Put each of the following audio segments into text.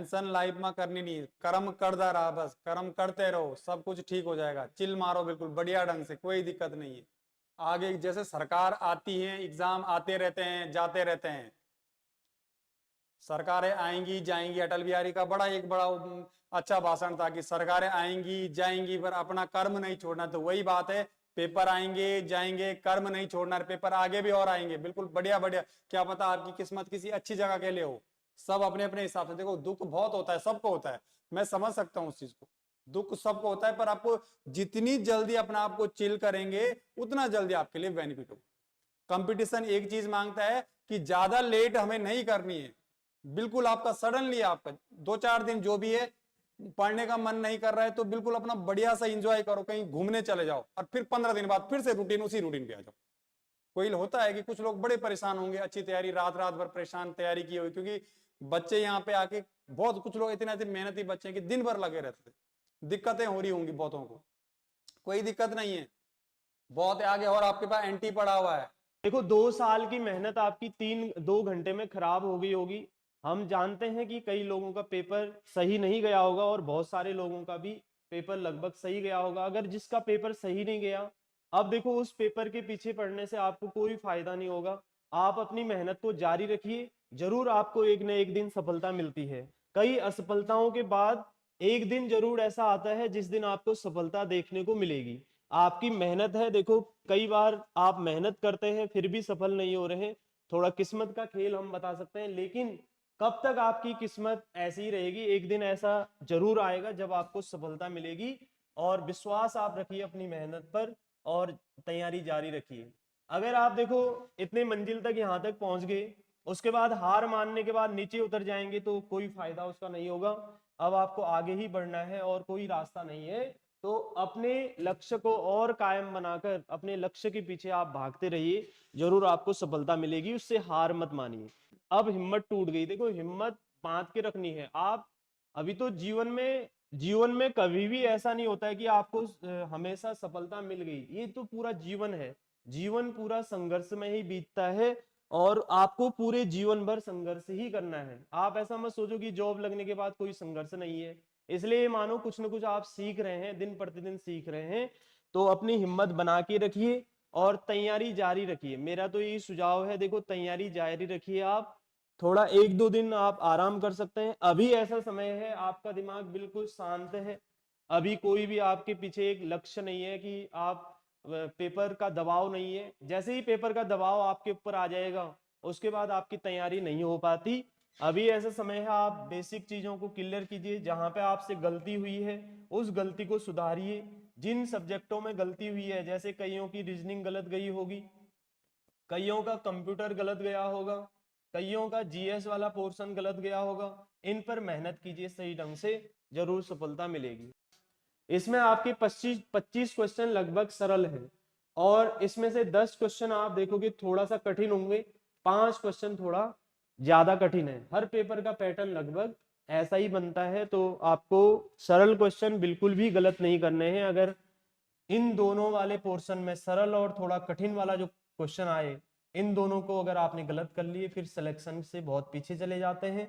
Tension life में करनी नहीं है, कर्म करता रहा, बस कर्म करते रहो, सब कुछ ठीक हो जाएगा। चिल मारो बिल्कुल बढ़िया ढंग से, कोई दिक्कत नहीं है। आगे जैसे सरकार आती है, एग्जाम आते रहते हैं जाते रहते हैं, सरकारें आएंगी जाएंगी। अटल बिहारी का एक बड़ा अच्छा भाषण था कि सरकारें आएंगी जाएंगी पर अपना कर्म नहीं छोड़ना। तो वही बात है, पेपर आएंगे जाएंगे, कर्म नहीं छोड़ना, पेपर आगे भी और आएंगे, बिल्कुल बढ़िया बढ़िया। क्या पता आपकी किस्मत किसी अच्छी जगह के लिए हो। सब अपने अपने हिसाब से देखो, दुख बहुत होता है, सबको होता है, मैं समझ सकता हूँ उस चीज को, दुख सबको होता है, पर आपको जितनी जल्दी अपना आपको चिल करेंगे उतना जल्दी आपके लिए बेनिफिट होगा। कंपटीशन एक चीज मांगता है कि ज्यादा लेट हमें नहीं करनी है। बिल्कुल आपका सडनली आपका 2-4 दिन जो भी है पढ़ने का मन नहीं कर रहा है तो बिल्कुल अपना बढ़िया सा एंजॉय करो, कहीं घूमने चले जाओ, और फिर 15 दिन बाद फिर से रूटीन उसी रूटीन पे आ जाओ। कोई होता है कि कुछ लोग बड़े परेशान होंगे, अच्छी तैयारी रात रात भर परेशान तैयारी की हुई, क्योंकि बच्चे यहाँ पे आके बहुत कुछ लोग इतने मेहनती बच्चे हैं कि दिन भर लगे रहते थे। दिक्कतें हो रही होंगी बहुतों को, कोई दिक्कत नहीं है, बहुत आगे और आपके पास एंटी पड़ा हुआ है। देखो 2 साल की मेहनत आपकी 2 घंटे में खराब हो गई होगी। हम जानते हैं कि कई लोगों का पेपर सही नहीं गया होगा और बहुत सारे लोगों का भी पेपर लगभग सही गया होगा। अगर जिसका पेपर सही नहीं गया, अब देखो उस पेपर के पीछे पड़ने से आपको कोई फायदा नहीं होगा। आप अपनी मेहनत को जारी रखिए, जरूर आपको एक न एक दिन सफलता मिलती है। कई असफलताओं के बाद एक दिन जरूर ऐसा आता है जिस दिन आपको सफलता देखने को मिलेगी। आपकी मेहनत है, देखो कई बार आप मेहनत करते हैं फिर भी सफल नहीं हो रहे, थोड़ा किस्मत का खेल हम बता सकते हैं। लेकिन कब तक आपकी किस्मत ऐसी ही रहेगी, एक दिन ऐसा जरूर आएगा जब आपको सफलता मिलेगी। और विश्वास आप रखिए अपनी मेहनत पर और तैयारी जारी रखिए। अगर आप देखो इतने मंजिल तक यहाँ तक पहुंच गए, उसके बाद हार मानने के बाद नीचे उतर जाएंगे तो कोई फायदा उसका नहीं होगा। अब आपको आगे ही बढ़ना है और कोई रास्ता नहीं है। तो अपने लक्ष्य को और कायम बनाकर अपने लक्ष्य के पीछे आप भागते रहिए, जरूर आपको सफलता मिलेगी, उससे हार मत मानिए। अब हिम्मत टूट गई, देखो हिम्मत बांध के रखनी है। आप अभी तो जीवन में कभी भी ऐसा नहीं होता है कि आपको हमेशा सफलता मिल गई, ये तो पूरा जीवन है। जीवन पूरा संघर्ष में ही बीतता है और आपको पूरे जीवन भर संघर्ष ही करना है। आप ऐसा मत सोचो कि जॉब लगने के बाद कोई संघर्ष नहीं है। इसलिए मानो कुछ ना कुछ आप सीख रहे हैं, दिन प्रतिदिन सीख रहे हैं, तो अपनी हिम्मत बना के रखिए और तैयारी जारी रखिए। मेरा तो यही सुझाव है, देखो तैयारी जारी रखिए। आप थोड़ा 1-2 दिन आप आराम कर सकते हैं, अभी ऐसा समय है आपका दिमाग बिल्कुल शांत है। अभी कोई भी आपके पीछे एक लक्ष्य नहीं है कि आप पेपर का दबाव नहीं है। जैसे ही पेपर का दबाव आपके ऊपर आ जाएगा उसके बाद आपकी तैयारी नहीं हो पाती। अभी ऐसा समय है, आप बेसिक चीजों को क्लियर कीजिए, जहां पे आपसे गलती हुई है उस गलती को सुधारिए। जिन सब्जेक्टों में गलती हुई है, जैसे कईयों की रीजनिंग गलत गई होगी, कईयों का कंप्यूटर गलत गया होगा, कईयों का जीएस वाला पोर्शन गलत गया होगा, इन पर मेहनत कीजिए, सही ढंग से जरूर सफलता मिलेगी। इसमें आपके 25 क्वेश्चन लगभग सरल है और इसमें से 10 क्वेश्चन आप देखोगे थोड़ा सा कठिन होंगे, 5 क्वेश्चन थोड़ा ज्यादा कठिन है। हर पेपर का पैटर्न लगभग ऐसा ही बनता है, तो आपको सरल क्वेश्चन बिल्कुल भी गलत नहीं करने हैं। अगर इन दोनों वाले पोर्शन में सरल और थोड़ा कठिन वाला जो क्वेश्चन आए, इन दोनों को अगर आपने गलत कर लिए फिर सिलेक्शन से बहुत पीछे चले जाते हैं।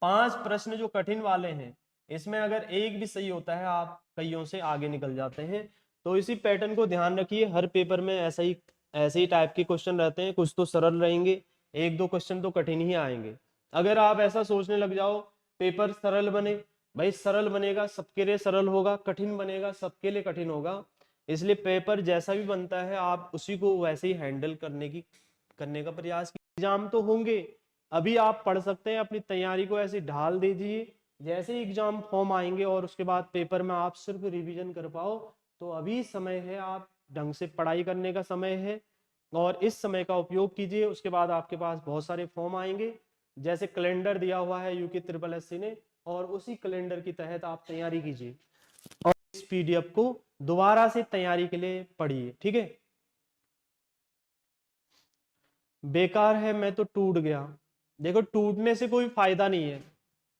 5 प्रश्न जो कठिन वाले हैं, इसमें अगर एक भी सही होता है आप कईयों से आगे निकल जाते हैं। तो इसी पैटर्न को ध्यान रखिए, हर पेपर में ऐसे ही टाइप के क्वेश्चन रहते हैं, कुछ तो सरल रहेंगे, 1-2 क्वेश्चन तो कठिन ही आएंगे। अगर आप ऐसा सोचने लग जाओ पेपर सरल बने, भाई सरल बनेगा सबके लिए सरल होगा, कठिन बनेगा सबके लिए कठिन होगा। इसलिए पेपर जैसा भी बनता है आप उसी को वैसे ही हैंडल करने का प्रयास कीजिए। एग्जाम तो होंगे, अभी आप पढ़ सकते हैं, अपनी तैयारी को ऐसे ढाल दीजिए। जैसे ही एग्जाम फॉर्म आएंगे और उसके बाद पेपर में आप सिर्फ रिवीजन कर पाओ, तो अभी समय है, आप ढंग से पढ़ाई करने का समय है और इस समय का उपयोग कीजिए। उसके बाद आपके पास बहुत सारे फॉर्म आएंगे, जैसे कैलेंडर दिया हुआ है यूके ट्रिपल एससी ने, और उसी कैलेंडर के तहत आप तैयारी कीजिए और इस पीडीएफ को दोबारा से तैयारी के लिए पढ़िए, ठीक है। बेकार है मैं तो टूट गया, देखो टूटने से कोई फायदा नहीं है।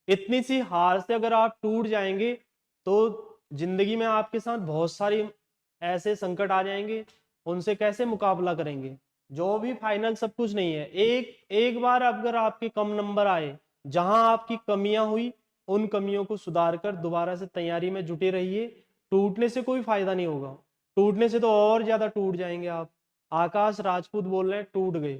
इतनी सी हार से अगर आप टूट जाएंगे तो जिंदगी में आपके साथ बहुत सारी ऐसे संकट आ जाएंगे, उनसे कैसे मुकाबला करेंगे। जो भी फाइनल सब कुछ नहीं है, एक एक बार अगर आपके कम नंबर आए, जहां आपकी कमियां हुई उन कमियों को सुधार कर दोबारा से तैयारी में जुटे रहिए। टूटने से कोई फायदा नहीं होगा, टूटने से तो और ज्यादा टूट जाएंगे आप। आकाश राजपूत बोल रहे हैं टूट गए,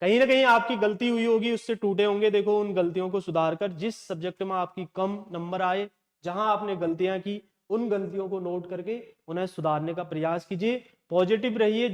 कहीं ना कहीं आपकी गलती हुई होगी, उससे टूटे होंगे। देखो उन गलतियों को सुधार कर जिस सब्जेक्ट में आपकी कम नंबर आए, जहां आपने गलतियां की, उन गलतियों को नोट करके उन्हें सुधारने का प्रयास कीजिए। पॉजिटिव रहिए।